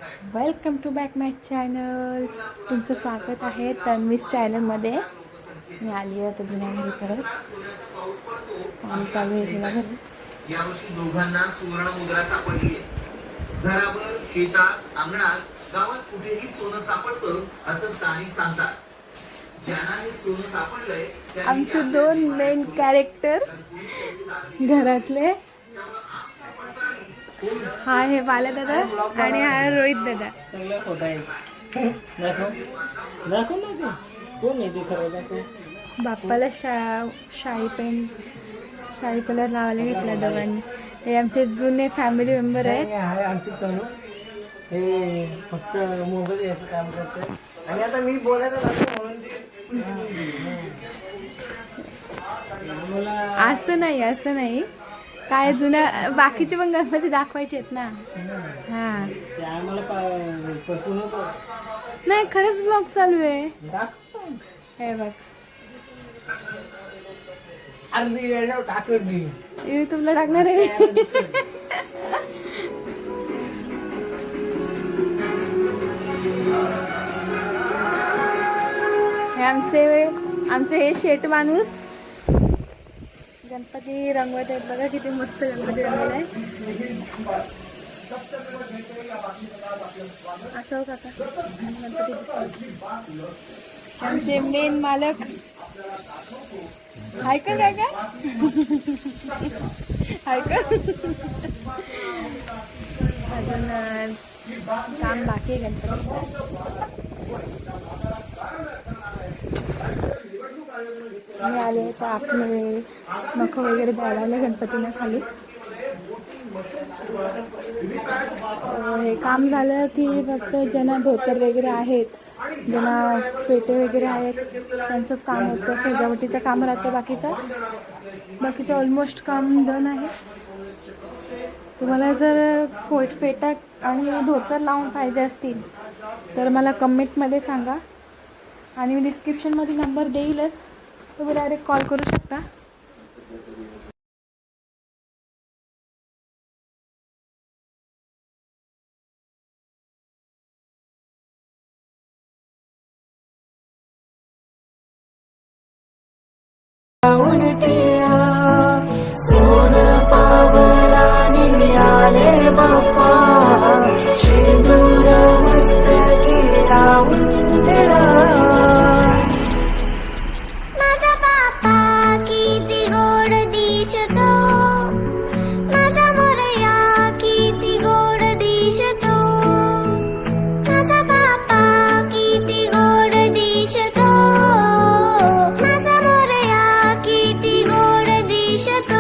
Welcome to back my channel. तुमचं स्वागत आहे तन्वीस चॅनलमध्ये. मी आली आहे आता जुन्या घरी परत. काम चालू आहे जुन्या घरी. यावर्षी दोघांना सुवर्ण मुद्रा सापडली आहे. घरावर, शेतात, अंगणात, गावात कुठेही सोनं सापडतं असं स्थानिक सांगतात. ज्यांना हे सोनं सापडलंय आमचे दोन मेन कॅरेक्टर घरातले. हा आहे बाला दादा आणि हा आहे रोहित दादा. बाप्पाला शाही कलर लावायला घेतला दोघांनी. हे आमचे जुने फॅमिली मेंबर आहेत. हे फक्त मोबाईल याचं काम करते आणि आता मी बोलायला लागलो म्हणून असं नाही काय जुन्या बाकीचे पण गणपती दाखवायचे आहेत ना. हा ते आम्हाला पसून होतो. नाही खरंच ब्लॉग चालू आहे. हे बघ अर्धी वेळ टाकली युट्यूबला टाकणार आहे. हे आमचे हे शेट माणूस गणपती रंगवत आहेत. बघा किती मस्त गणपती रंगवला आहे. असं काका गणपती आमचे मेन मालक ऐका काय का ऐका अजून काम बाकी आहे गणपती. मी आले तर आपले नख वगैरे द्यायला गणपतीला खाली. हे काम झालं की फक्त ज्यांना धोतर वगैरे आहेत, ज्यांना पेटे वगैरे आहेत त्यांचंच काम होतं. सजावटीचं काम राहतं. बाकीचं ऑलमोस्ट काम डन आहे. तुम्हाला जर फेटा आणि धोतर लावून पाहिजे असतील तर मला कमेंटमध्ये सांगा आणि मी डिस्क्रिप्शनमध्ये नंबर देईलच. तुम्ही डायरेक्ट कॉल करू शकता. सोन पावला निघाले बाप्पा शेंदूर मस्तकी लावून दिला. माझा बाप्पा किती गोड दिसतो, माझा मोरया किती गोड दिसतो, माझा बाप्पा किती गोड दिसतो, माझा मोरया किती गोड दिसतो.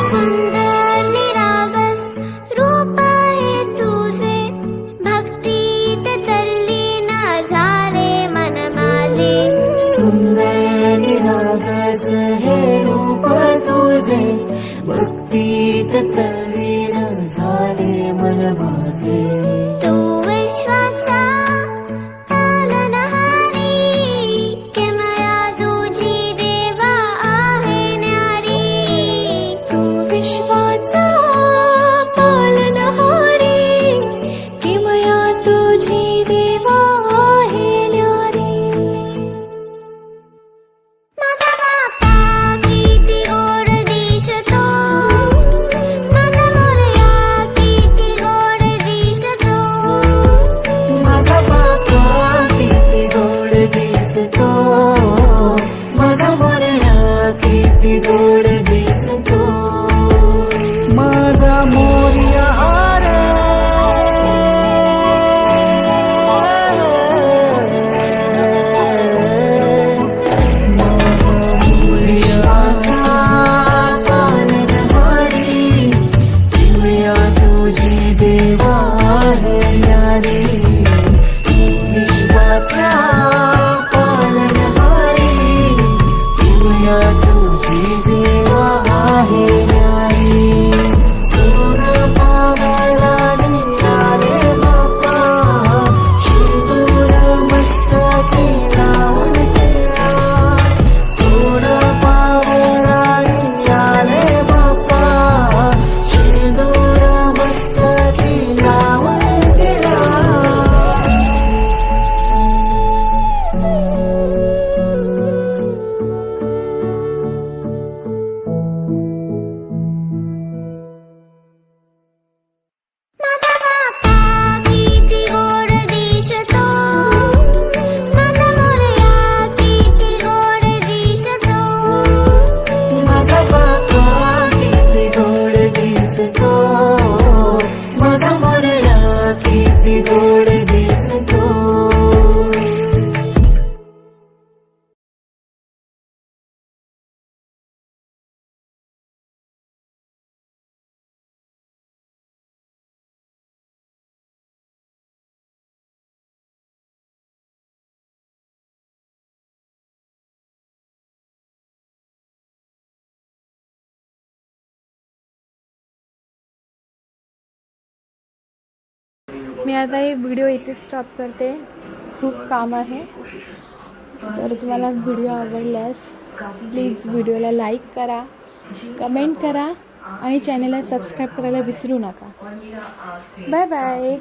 सुंदर निरागस रूप आहे तुझे, भक्तीत तल्लीन झाले मन माझे. सुंदर निरागस हे रूप तुझे, भक्तीत तल्लीन झाले मन माझे. तू विश्वाचा पालनहारी, केमया तुझी देवा आहे न्यारी. तू विश्वाचा पालनहारी, किमया तुझी देवा आहे न्यारी. माझा बाप्पा किती गोड दिसतो, मी आता ही व्हिडिओ इथे स्टॉप करते. खूप काम आहे. जर तुम्हाला व्हिडिओ आवडल्यास प्लीज व्हिडिओला लाईक करा, कमेंट करा आणि चॅनलला सबस्क्राईब करायला विसरू नका. Bye bye.